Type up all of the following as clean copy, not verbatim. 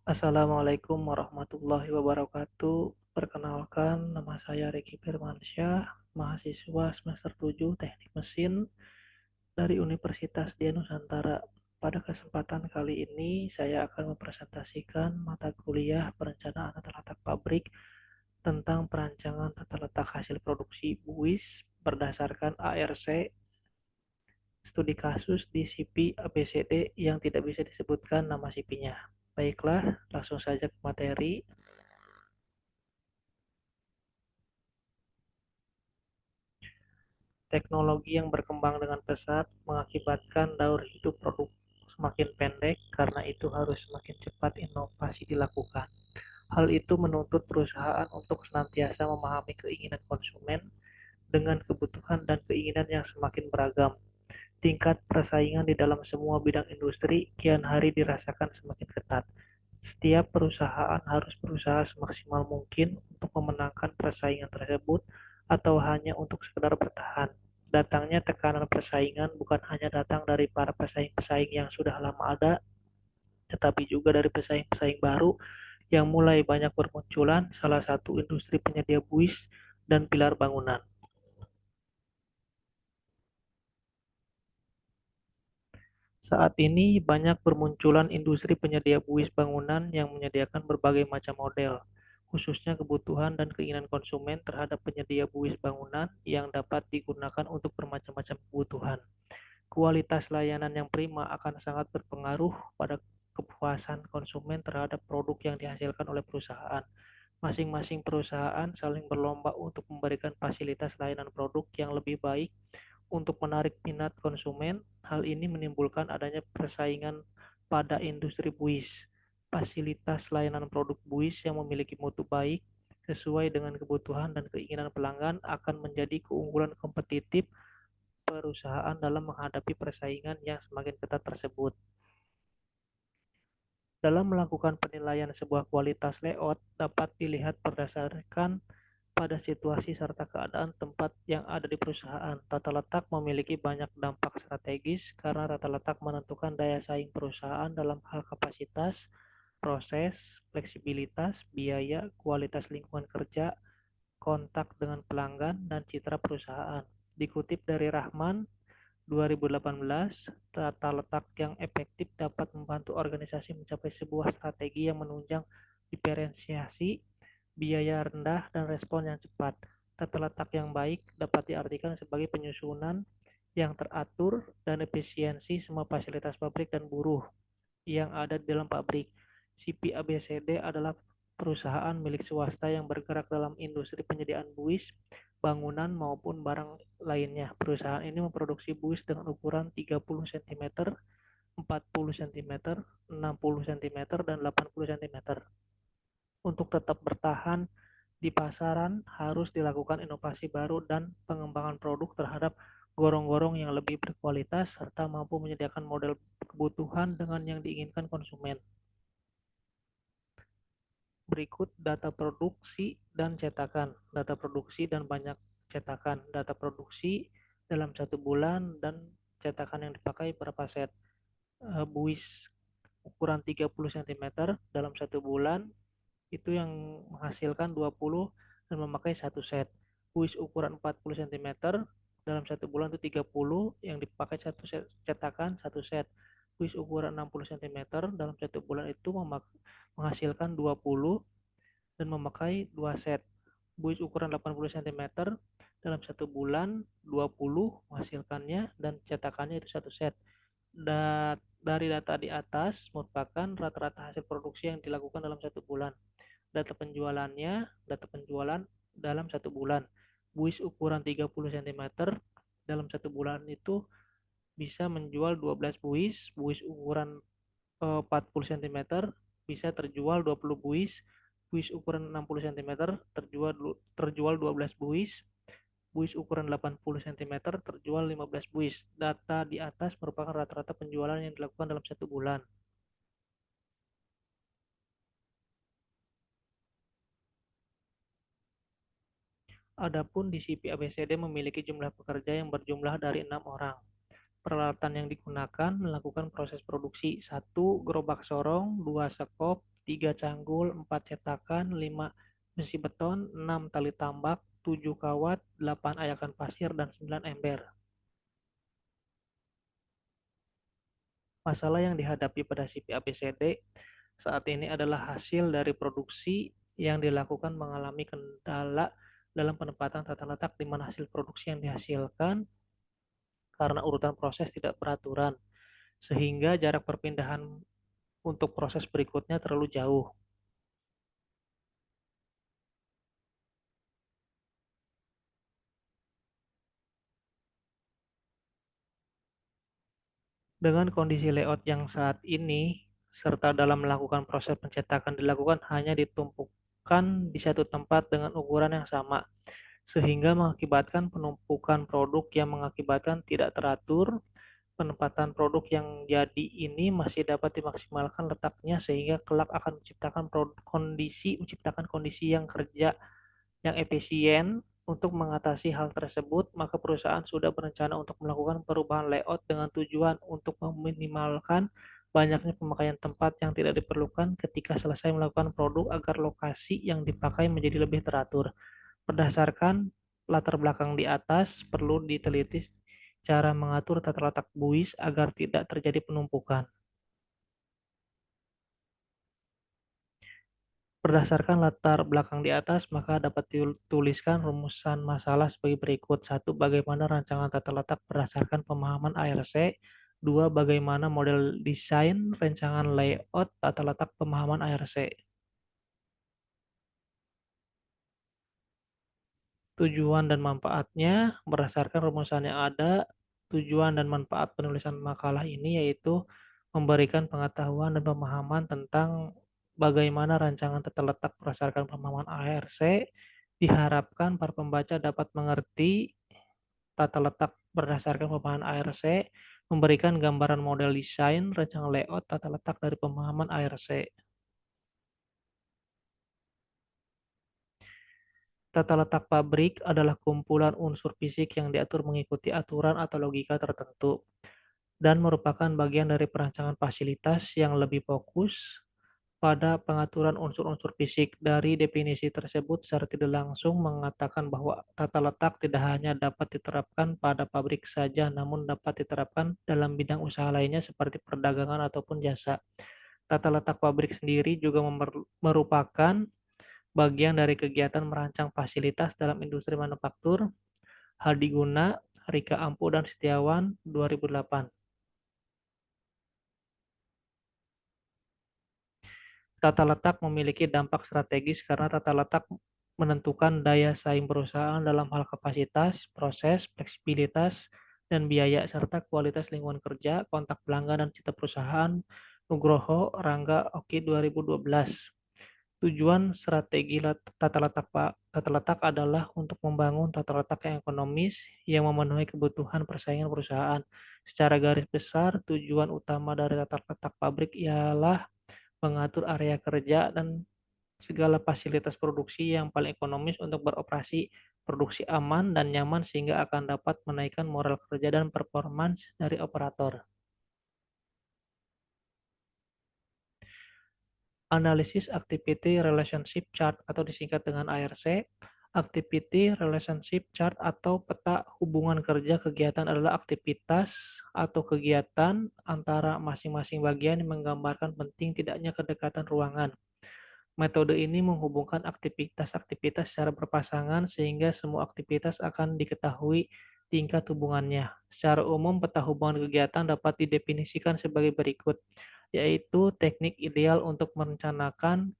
Assalamualaikum warahmatullahi wabarakatuh. Perkenalkan, nama saya Riki Firmansyah, mahasiswa semester 7 Teknik Mesin dari Universitas Dian Nusantara. Pada kesempatan kali ini, saya akan mempresentasikan mata kuliah perencanaan tata letak pabrik tentang perancangan tata letak hasil produksi buis berdasarkan ARC studi kasus di CP ABCD yang tidak bisa disebutkan nama CP-nya. Baiklah, langsung saja ke materi. Teknologi yang berkembang dengan pesat mengakibatkan daur hidup produk semakin pendek, karena itu harus semakin cepat inovasi dilakukan. Hal itu menuntut perusahaan untuk senantiasa memahami keinginan konsumen dengan kebutuhan dan keinginan yang semakin beragam. Tingkat persaingan di dalam semua bidang industri kian hari dirasakan semakin ketat. Setiap perusahaan harus berusaha semaksimal mungkin untuk memenangkan persaingan tersebut, atau hanya untuk sekedar bertahan. Datangnya tekanan persaingan bukan hanya datang dari para pesaing-pesaing yang sudah lama ada, tetapi juga dari pesaing-pesaing baru yang mulai banyak bermunculan, salah satu industri penyedia buis dan pilar bangunan. Saat ini banyak bermunculan industri penyedia buis bangunan yang menyediakan berbagai macam model, khususnya kebutuhan dan keinginan konsumen terhadap penyedia buis bangunan yang dapat digunakan untuk bermacam-macam kebutuhan. Kualitas layanan yang prima akan sangat berpengaruh pada kepuasan konsumen terhadap produk yang dihasilkan oleh perusahaan. Masing-masing perusahaan saling berlomba untuk memberikan fasilitas layanan produk yang lebih baik untuk menarik minat konsumen. Hal ini menimbulkan adanya persaingan pada industri buis. Fasilitas layanan produk buis yang memiliki mutu baik sesuai dengan kebutuhan dan keinginan pelanggan akan menjadi keunggulan kompetitif perusahaan dalam menghadapi persaingan yang semakin ketat tersebut. Dalam melakukan penilaian sebuah kualitas layout dapat dilihat berdasarkan pada situasi serta keadaan tempat yang ada di perusahaan. Tata letak memiliki banyak dampak strategis karena tata letak menentukan daya saing perusahaan dalam hal kapasitas, proses, fleksibilitas, biaya, kualitas lingkungan kerja, kontak dengan pelanggan, dan citra perusahaan. Dikutip dari Rahman 2018, tata letak yang efektif dapat membantu organisasi mencapai sebuah strategi yang menunjang diferensiasi, biaya rendah, dan respon yang cepat. Tata letak yang baik dapat diartikan sebagai penyusunan yang teratur dan efisiensi semua fasilitas pabrik dan buruh yang ada di dalam pabrik. CP ABCD adalah perusahaan milik swasta yang bergerak dalam industri penyediaan buis, bangunan maupun barang lainnya. Perusahaan ini memproduksi buis dengan ukuran 30 cm, 40 cm, 60 cm, dan 80 cm. Untuk tetap bertahan di pasaran, harus dilakukan inovasi baru dan pengembangan produk terhadap gorong-gorong yang lebih berkualitas serta mampu menyediakan model kebutuhan dengan yang diinginkan konsumen. Berikut data produksi dan cetakan. Data produksi dan banyak cetakan. Data produksi dalam 1 bulan dan cetakan yang dipakai berapa set. Buis ukuran 30 cm dalam 1 bulan itu yang menghasilkan 20 dan memakai 1 set. Buis ukuran 40 cm dalam 1 bulan itu 30 yang dipakai 1 set cetakan 1 set. Buis ukuran 60 cm dalam 1 bulan itu menghasilkan 20 dan memakai 2 set. Buis ukuran 80 cm dalam 1 bulan 20 menghasilkannya dan cetakannya itu 1 set. Dari data di atas merupakan rata-rata hasil produksi yang dilakukan dalam 1 bulan. Data penjualan dalam 1 bulan. Buis ukuran 30 cm dalam 1 bulan itu bisa menjual 12 buis. Buis ukuran 40 cm bisa terjual 20 buis. Buis ukuran 60 cm terjual 12 buis. Buis ukuran 80 cm terjual 15 buis. Data di atas merupakan rata-rata penjualan yang dilakukan dalam 1 bulan. Adapun di CP ABCD memiliki jumlah pekerja yang berjumlah dari 6 orang. Peralatan yang digunakan melakukan proses produksi: 1. Gerobak sorong, 2. sekop, 3. canggul, 4. cetakan, 5. besi beton, 6. tali tambak, 7. kawat, 8. ayakan pasir, dan 9. ember. Masalah yang dihadapi pada CV ABCD saat ini adalah hasil dari produksi yang dilakukan mengalami kendala dalam penempatan tata letak di mana hasil produksi yang dihasilkan karena urutan proses tidak beraturan, sehingga jarak perpindahan untuk proses berikutnya terlalu jauh. Dengan kondisi layout yang saat ini, serta dalam melakukan proses pencetakan dilakukan hanya ditumpukan di satu tempat dengan ukuran yang sama, sehingga mengakibatkan penumpukan produk yang mengakibatkan tidak teratur. Penempatan produk yang jadi ini masih dapat dimaksimalkan letaknya sehingga kelak akan menciptakan kondisi yang kerja yang efisien. Untuk mengatasi hal tersebut, maka perusahaan sudah berencana untuk melakukan perubahan layout dengan tujuan untuk meminimalkan banyaknya pemakaian tempat yang tidak diperlukan ketika selesai melakukan produk agar lokasi yang dipakai menjadi lebih teratur. Berdasarkan latar belakang di atas, perlu diteliti cara mengatur tata letak buis agar tidak terjadi penumpukan. Berdasarkan latar belakang di atas, maka dapat dituliskan rumusan masalah sebagai berikut. 1. Bagaimana rancangan tata letak berdasarkan pemahaman ARC. 2. Bagaimana model desain rancangan layout tata letak pemahaman ARC. Tujuan dan manfaatnya berdasarkan rumusan yang ada. Tujuan dan manfaat penulisan makalah ini yaitu memberikan pengetahuan dan pemahaman tentang bagaimana rancangan tata letak berdasarkan pemahaman ARC. Diharapkan para pembaca dapat mengerti tata letak berdasarkan pemahaman ARC, memberikan gambaran model desain rancangan layout tata letak dari pemahaman ARC. Tata letak pabrik adalah kumpulan unsur fisik yang diatur mengikuti aturan atau logika tertentu dan merupakan bagian dari perancangan fasilitas yang lebih fokus pada pengaturan unsur-unsur fisik. Dari definisi tersebut secara tidak langsung mengatakan bahwa tata letak tidak hanya dapat diterapkan pada pabrik saja, namun dapat diterapkan dalam bidang usaha lainnya seperti perdagangan ataupun jasa. Tata letak pabrik sendiri juga merupakan bagian dari kegiatan merancang fasilitas dalam industri manufaktur. Hadi Guna, Rika Ampu, dan Setiawan, 2008. Tata letak memiliki dampak strategis karena tata letak menentukan daya saing perusahaan dalam hal kapasitas, proses, fleksibilitas, dan biaya, serta kualitas lingkungan kerja, kontak pelanggan, dan cita perusahaan. Nugroho, Rangga, Oki, 2012. Tujuan strategi tata letak adalah untuk membangun tata letak yang ekonomis yang memenuhi kebutuhan persaingan perusahaan. Secara garis besar, tujuan utama dari tata letak pabrik ialah mengatur area kerja dan segala fasilitas produksi yang paling ekonomis untuk beroperasi produksi aman dan nyaman sehingga akan dapat menaikkan moral kerja dan performance dari operator. Analisis Activity Relationship Chart atau disingkat dengan ARC. Activity Relationship Chart atau peta hubungan kerja kegiatan adalah aktivitas atau kegiatan antara masing-masing bagian yang menggambarkan penting tidaknya kedekatan ruangan. Metode ini menghubungkan aktivitas-aktivitas secara berpasangan sehingga semua aktivitas akan diketahui tingkat hubungannya. Secara umum, peta hubungan kegiatan dapat didefinisikan sebagai berikut, yaitu teknik ideal untuk merencanakan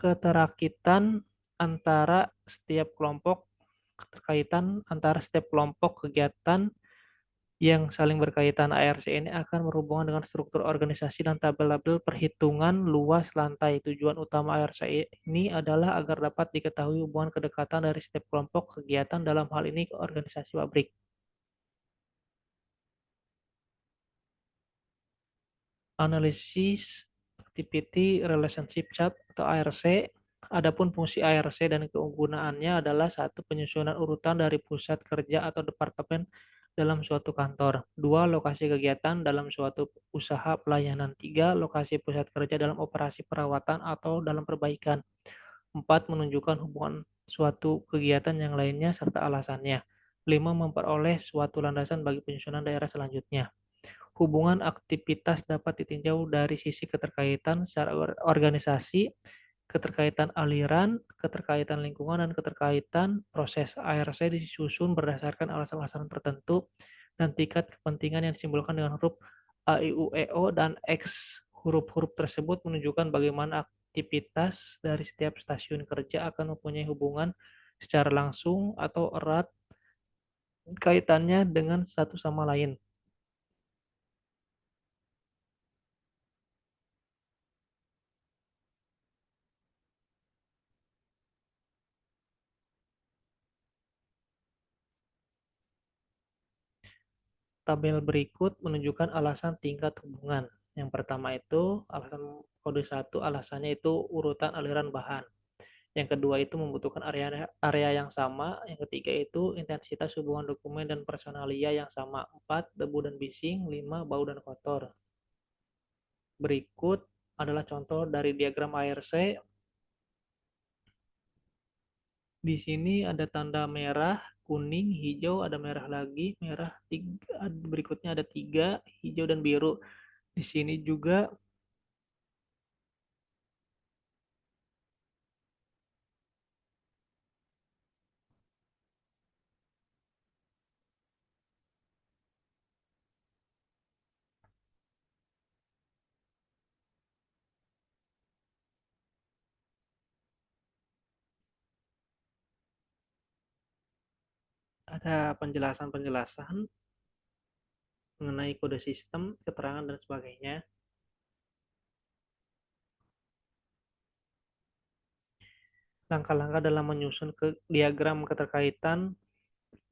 keterakitan antara setiap kelompok keterkaitan antara setiap kelompok kegiatan yang saling berkaitan. ARC ini akan berhubungan dengan struktur organisasi dan tabel-tabel perhitungan luas lantai. Tujuan utama ARC ini adalah agar dapat diketahui hubungan kedekatan dari setiap kelompok kegiatan, dalam hal ini organisasi pabrik. Analisis Activity Relationship Chart atau ARC. Adapun fungsi ARC dan kegunaannya adalah: 1. Penyusunan urutan dari pusat kerja atau departemen dalam suatu kantor. 2. Lokasi kegiatan dalam suatu usaha pelayanan. 3. Lokasi pusat kerja dalam operasi perawatan atau dalam perbaikan. 4. Menunjukkan hubungan suatu kegiatan yang lainnya serta alasannya. 5. Memperoleh suatu landasan bagi penyusunan daerah selanjutnya. Hubungan aktivitas dapat ditinjau dari sisi keterkaitan secara organisasi, keterkaitan aliran, keterkaitan lingkungan, dan keterkaitan proses. ARC disusun berdasarkan alasan-alasan tertentu dan tingkat kepentingan yang disimbolkan dengan huruf A, I, U, E, O, dan X. Huruf-huruf tersebut menunjukkan bagaimana aktivitas dari setiap stasiun kerja akan mempunyai hubungan secara langsung atau erat kaitannya dengan satu sama lain. Tabel berikut menunjukkan alasan tingkat hubungan. Yang pertama itu alasan kode 1, alasannya itu urutan aliran bahan. Yang kedua itu membutuhkan area yang sama. Yang ketiga itu intensitas hubungan dokumen dan personalia yang sama. 4. Debu dan bising. 5. Bau dan kotor. Berikut adalah contoh dari diagram ARC. Di sini ada tanda merah, kuning, hijau, ada merah lagi, merah tiga, berikutnya ada 3, hijau dan biru. Di sini juga ada penjelasan-penjelasan mengenai kode sistem, keterangan, dan sebagainya. Langkah-langkah dalam menyusun diagram keterkaitan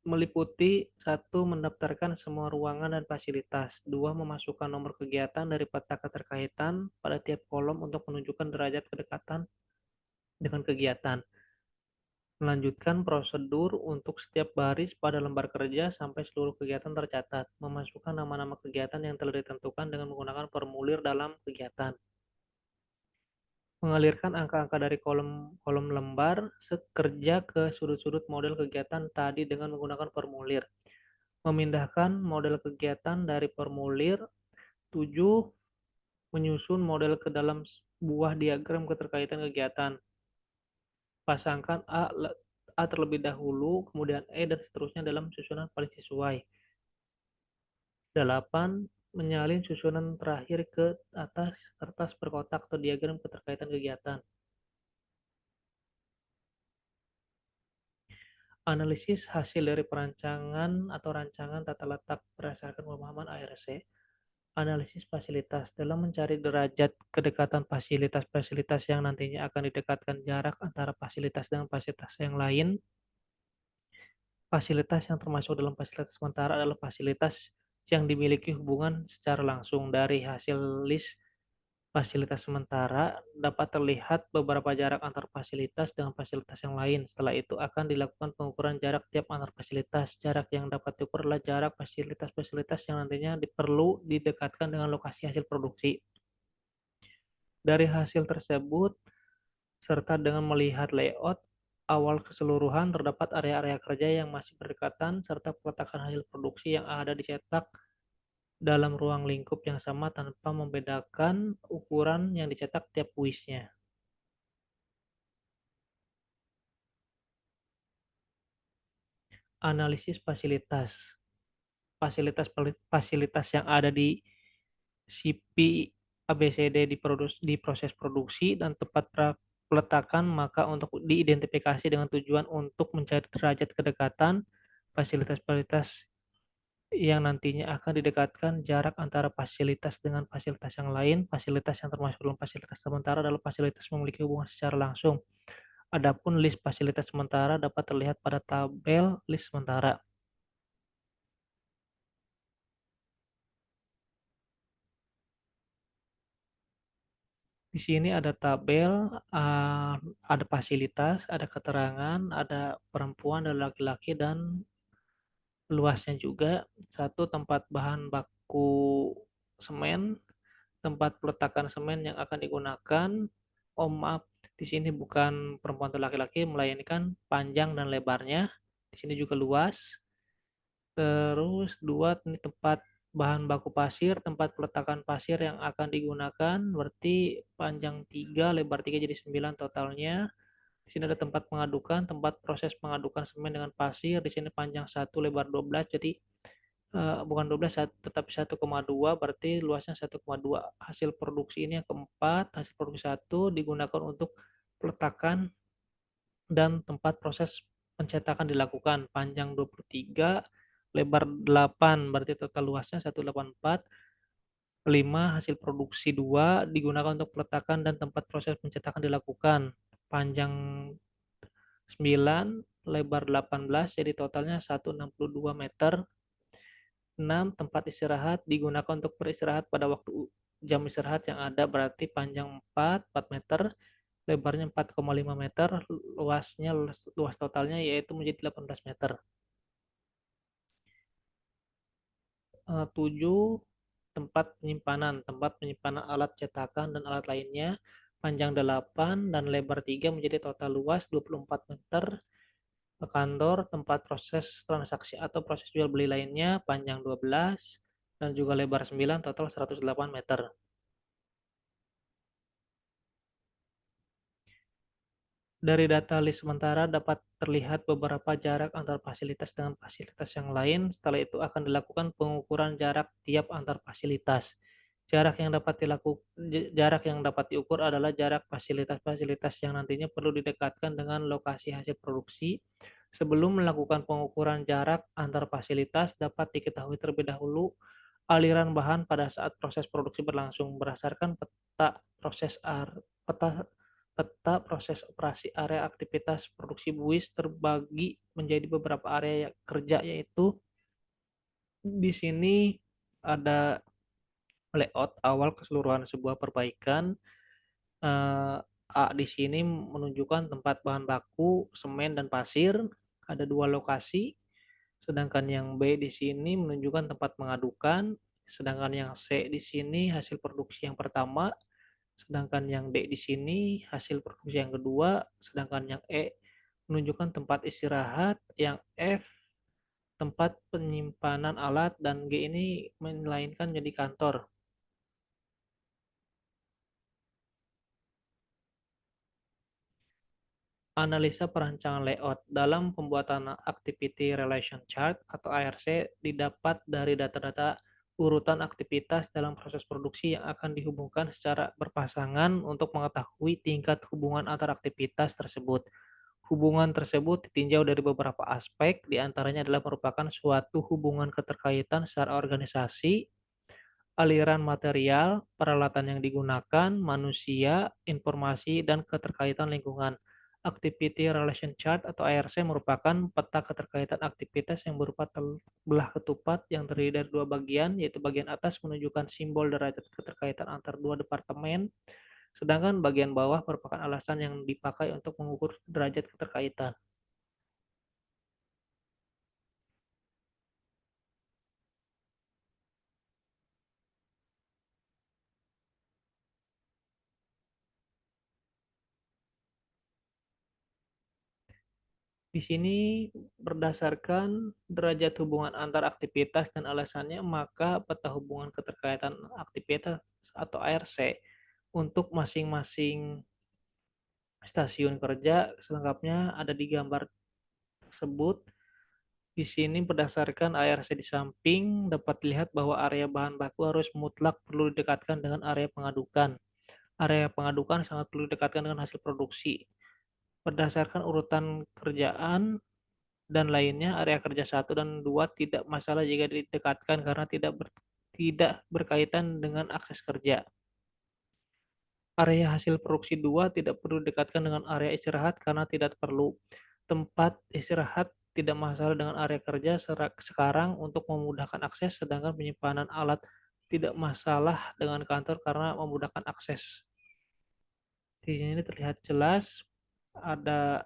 meliputi: 1. Mendaftarkan semua ruangan dan fasilitas. 2. Memasukkan nomor kegiatan dari peta keterkaitan pada tiap kolom untuk menunjukkan derajat kedekatan dengan kegiatan. Melanjutkan prosedur untuk setiap baris pada lembar kerja sampai seluruh kegiatan tercatat. Memasukkan nama-nama kegiatan yang telah ditentukan dengan menggunakan formulir dalam kegiatan. Mengalirkan angka-angka dari kolom-kolom lembar kerja ke sudut-sudut model kegiatan tadi dengan menggunakan formulir. Memindahkan model kegiatan dari formulir. 7. Menyusun model ke dalam buah diagram keterkaitan kegiatan. Pasangkan A terlebih dahulu, kemudian E, dan seterusnya dalam susunan paling sesuai. 8. Menyalin susunan terakhir ke atas kertas berkotak atau diagram keterkaitan kegiatan. Analisis hasil dari perancangan atau rancangan tata letak berdasarkan pemahaman ARC. Analisis fasilitas dalam mencari derajat kedekatan fasilitas-fasilitas yang nantinya akan didekatkan jarak antara fasilitas dengan fasilitas yang lain. Fasilitas yang termasuk dalam fasilitas sementara adalah fasilitas yang dimiliki hubungan secara langsung. Dari hasil list fasilitas sementara dapat terlihat beberapa jarak antar fasilitas dengan fasilitas yang lain. Setelah itu akan dilakukan pengukuran jarak tiap antar fasilitas. Jarak yang dapat diukur adalah jarak fasilitas-fasilitas yang nantinya perlu didekatkan dengan lokasi hasil produksi. Dari hasil tersebut, serta dengan melihat layout awal keseluruhan, terdapat area-area kerja yang masih berdekatan, serta peletakan hasil produksi yang ada dicetak dalam ruang lingkup yang sama tanpa membedakan ukuran yang dicetak tiap puisnya. Analisis fasilitas. Fasilitas yang ada di CP ABCD di proses produksi dan tempat peletakan, maka untuk diidentifikasi dengan tujuan untuk mencari derajat kedekatan fasilitas-fasilitas yang nantinya akan didekatkan jarak antara fasilitas dengan fasilitas yang lain. Fasilitas yang termasuk dalam fasilitas sementara adalah fasilitas memiliki hubungan secara langsung. Adapun list fasilitas sementara dapat terlihat pada tabel list sementara. Di sini ada tabel, ada fasilitas, ada keterangan, ada perempuan, ada laki-laki, dan luasnya juga. Satu, tempat bahan baku semen, tempat peletakan semen yang akan digunakan. Oh maaf, di sini bukan perempuan atau laki-laki, melainkan panjang dan lebarnya. Di sini juga luas. Terus dua, ini tempat bahan baku pasir, tempat peletakan pasir yang akan digunakan, berarti panjang 3, lebar 3 jadi 9 totalnya. Di sini ada tempat pengadukan, tempat proses pengadukan semen dengan pasir. Di sini panjang 1, lebar 12, jadi bukan 12 tetapi 1,2, berarti luasnya 1,2. Hasil produksi ini yang keempat, hasil produksi 1 digunakan untuk peletakan dan tempat proses pencetakan dilakukan. Panjang 23, lebar 8, berarti total luasnya 184. 5, hasil produksi 2 digunakan untuk peletakan dan tempat proses pencetakan dilakukan. Panjang 9, lebar 18, jadi totalnya 162 meter. 6, tempat istirahat digunakan untuk beristirahat pada waktu jam istirahat yang ada, berarti panjang 4 meter, lebarnya 4,5 meter, luas totalnya yaitu menjadi 18 meter. 7, tempat penyimpanan alat cetakan dan alat lainnya, panjang 8 dan lebar 3 menjadi total luas 24 meter. Kantor, tempat proses transaksi atau proses jual beli lainnya, panjang 12 dan juga lebar 9, total 108 meter. Dari data list sementara dapat terlihat beberapa jarak antar fasilitas dengan fasilitas yang lain. Setelah itu akan dilakukan pengukuran jarak tiap antar fasilitas. Jarak yang dapat diukur adalah jarak fasilitas-fasilitas yang nantinya perlu didekatkan dengan lokasi hasil produksi. Sebelum melakukan pengukuran jarak antar fasilitas, dapat diketahui terlebih dahulu aliran bahan pada saat proses produksi berlangsung berdasarkan peta peta proses operasi. Area aktivitas produksi buis terbagi menjadi beberapa area kerja, yaitu di sini ada layout awal keseluruhan sebuah perbaikan. A di sini menunjukkan tempat bahan baku semen dan pasir, ada 2 lokasi. Sedangkan yang B di sini menunjukkan tempat mengadukan, sedangkan yang C di sini hasil produksi yang pertama, sedangkan yang D di sini hasil produksi yang kedua, sedangkan yang E menunjukkan tempat istirahat, yang F tempat penyimpanan alat, dan G ini melainkan jadi kantor. Analisa perancangan layout. Dalam pembuatan Activity Relation Chart atau ARC didapat dari data-data urutan aktivitas dalam proses produksi yang akan dihubungkan secara berpasangan untuk mengetahui tingkat hubungan antar aktivitas tersebut. Hubungan tersebut ditinjau dari beberapa aspek, diantaranya adalah merupakan suatu hubungan keterkaitan secara organisasi, aliran material, peralatan yang digunakan, manusia, informasi, dan keterkaitan lingkungan. Activity Relation Chart atau ARC merupakan peta keterkaitan aktivitas yang berupa belah ketupat yang terdiri dari 2 bagian, yaitu bagian atas menunjukkan simbol derajat keterkaitan antar 2 departemen, sedangkan bagian bawah merupakan alasan yang dipakai untuk mengukur derajat keterkaitan. Di sini berdasarkan derajat hubungan antar aktivitas dan alasannya, maka peta hubungan keterkaitan aktivitas atau ARC untuk masing-masing stasiun kerja selengkapnya ada di gambar tersebut. Di sini berdasarkan ARC di samping dapat dilihat bahwa area bahan baku harus mutlak perlu didekatkan dengan area pengadukan. Area pengadukan sangat perlu didekatkan dengan hasil produksi. Berdasarkan urutan kerjaan dan lainnya, area kerja 1 dan 2 tidak masalah jika didekatkan karena tidak berkaitan dengan akses kerja. Area hasil produksi 2 tidak perlu didekatkan dengan area istirahat karena tidak perlu. Tempat istirahat tidak masalah dengan area kerja sekarang untuk memudahkan akses, sedangkan penyimpanan alat tidak masalah dengan kantor karena memudahkan akses. Di sini terlihat jelas ada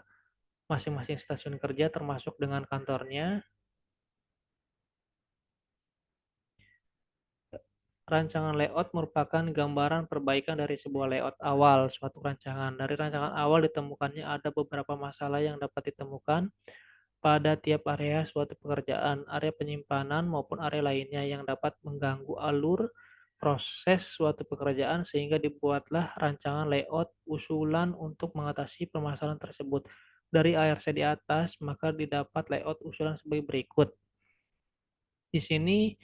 masing-masing stasiun kerja termasuk dengan kantornya. Rancangan layout merupakan gambaran perbaikan dari sebuah layout awal suatu rancangan. Dari rancangan awal ditemukannya ada beberapa masalah yang dapat ditemukan pada tiap area suatu pekerjaan, area penyimpanan maupun area lainnya yang dapat mengganggu alur proses suatu pekerjaan sehingga dibuatlah rancangan layout usulan untuk mengatasi permasalahan tersebut. Dari ARC di atas, maka didapat layout usulan sebagai berikut. Di sini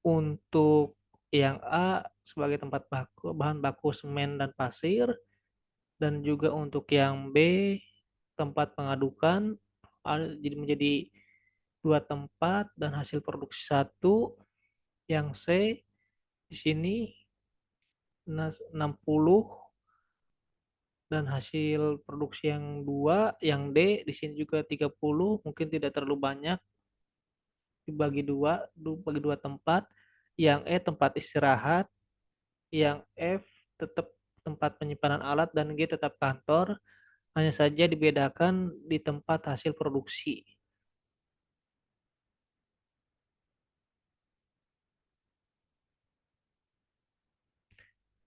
untuk yang A sebagai tempat bahan baku semen dan pasir, dan juga untuk yang B tempat pengadukan jadi menjadi dua tempat dan hasil produksi satu. Yang C di sini 60 dan hasil produksi yang dua. Yang D di sini juga 30, mungkin tidak terlalu banyak, dibagi bagi dua tempat. Yang E tempat istirahat, yang F tetap tempat penyimpanan alat, dan G tetap kantor, hanya saja dibedakan di tempat hasil produksi.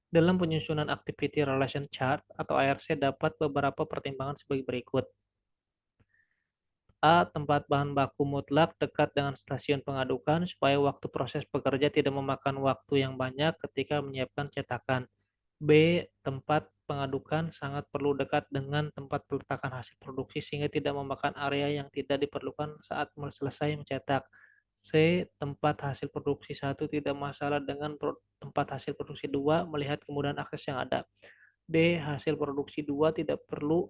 Dalam penyusunan Activity Relation Chart atau ARC dapat beberapa pertimbangan sebagai berikut. A. Tempat bahan baku mutlak dekat dengan stasiun pengadukan supaya waktu proses pekerja tidak memakan waktu yang banyak ketika menyiapkan cetakan. B. Tempat pengadukan sangat perlu dekat dengan tempat peletakan hasil produksi sehingga tidak memakan area yang tidak diperlukan saat selesai mencetak. C. Tempat hasil produksi satu tidak masalah dengan tempat hasil produksi dua melihat kemudahan akses yang ada. D. Hasil produksi dua tidak perlu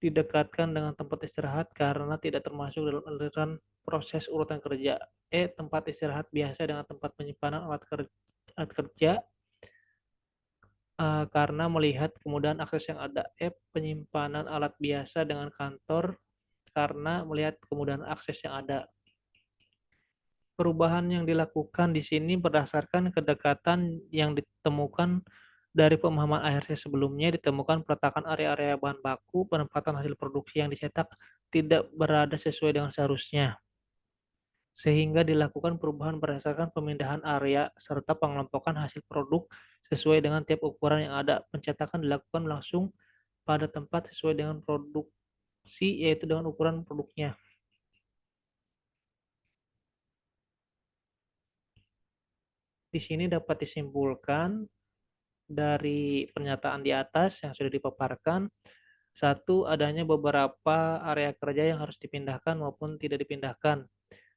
didekatkan dengan tempat istirahat karena tidak termasuk dalam aliran proses urutan kerja. E. Tempat istirahat biasa dengan tempat penyimpanan alat kerja karena melihat kemudahan akses yang ada. F. Penyimpanan alat biasa dengan kantor karena melihat kemudahan akses yang ada. Perubahan yang dilakukan di sini berdasarkan kedekatan yang ditemukan dari pemahaman ARC sebelumnya. Ditemukan peletakan area-area bahan baku, penempatan hasil produksi yang dicetak tidak berada sesuai dengan seharusnya, sehingga dilakukan perubahan berdasarkan pemindahan area serta pengelompokan hasil produk sesuai dengan tiap ukuran yang ada. Pencetakan dilakukan langsung pada tempat sesuai dengan produksi, yaitu dengan ukuran produknya. Di sini dapat disimpulkan dari pernyataan di atas yang sudah dipaparkan, satu, adanya beberapa area kerja yang harus dipindahkan maupun tidak dipindahkan.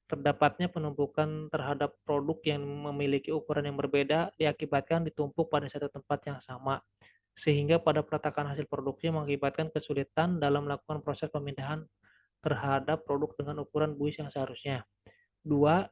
Terdapatnya penumpukan terhadap produk yang memiliki ukuran yang berbeda diakibatkan ditumpuk pada satu tempat yang sama, sehingga pada peletakan hasil produksi mengakibatkan kesulitan dalam melakukan proses pemindahan terhadap produk dengan ukuran buis yang seharusnya. Dua,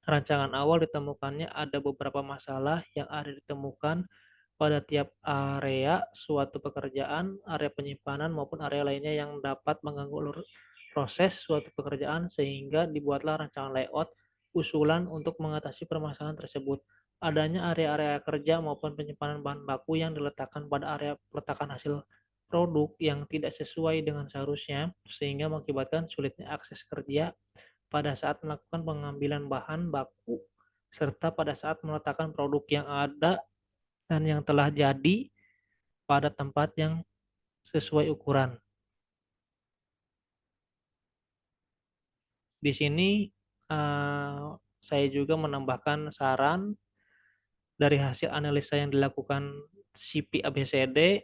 rancangan awal ditemukannya ada beberapa masalah yang ada ditemukan pada tiap area suatu pekerjaan, area penyimpanan maupun area lainnya yang dapat mengganggu proses suatu pekerjaan sehingga dibuatlah rancangan layout usulan untuk mengatasi permasalahan tersebut. Adanya area-area kerja maupun penyimpanan bahan baku yang diletakkan pada area peletakan hasil produk yang tidak sesuai dengan seharusnya sehingga mengakibatkan sulitnya akses kerja pada saat melakukan pengambilan bahan baku serta pada saat meletakkan produk yang ada dan yang telah jadi pada tempat yang sesuai ukuran. Di sini saya juga menambahkan saran dari hasil analisa yang dilakukan CP ABCD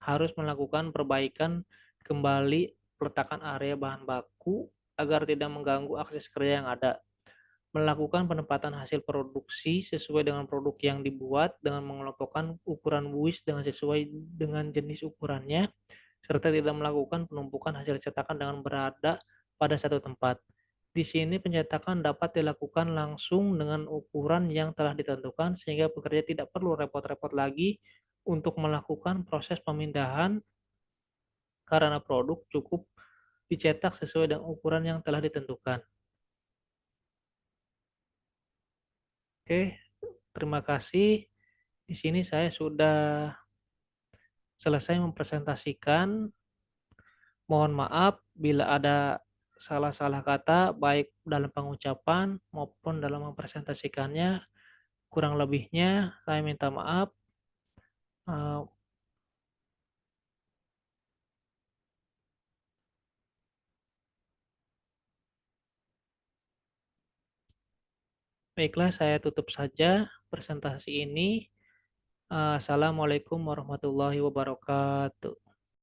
harus melakukan perbaikan kembali peletakan area bahan baku agar tidak mengganggu akses kerja yang ada. Melakukan penempatan hasil produksi sesuai dengan produk yang dibuat dengan mengelompokkan ukuran buis dengan sesuai dengan jenis ukurannya, serta tidak melakukan penumpukan hasil cetakan dengan berada pada satu tempat. Di sini pencetakan dapat dilakukan langsung dengan ukuran yang telah ditentukan sehingga pekerja tidak perlu repot-repot lagi untuk melakukan proses pemindahan karena produk cukup dicetak sesuai dengan ukuran yang telah ditentukan. Oke, terima kasih. Di sini saya sudah selesai mempresentasikan. Mohon maaf bila ada salah-salah kata baik dalam pengucapan maupun dalam mempresentasikannya. Kurang lebihnya saya minta maaf. Eh, Baiklah, saya tutup saja presentasi ini. Assalamualaikum warahmatullahi wabarakatuh.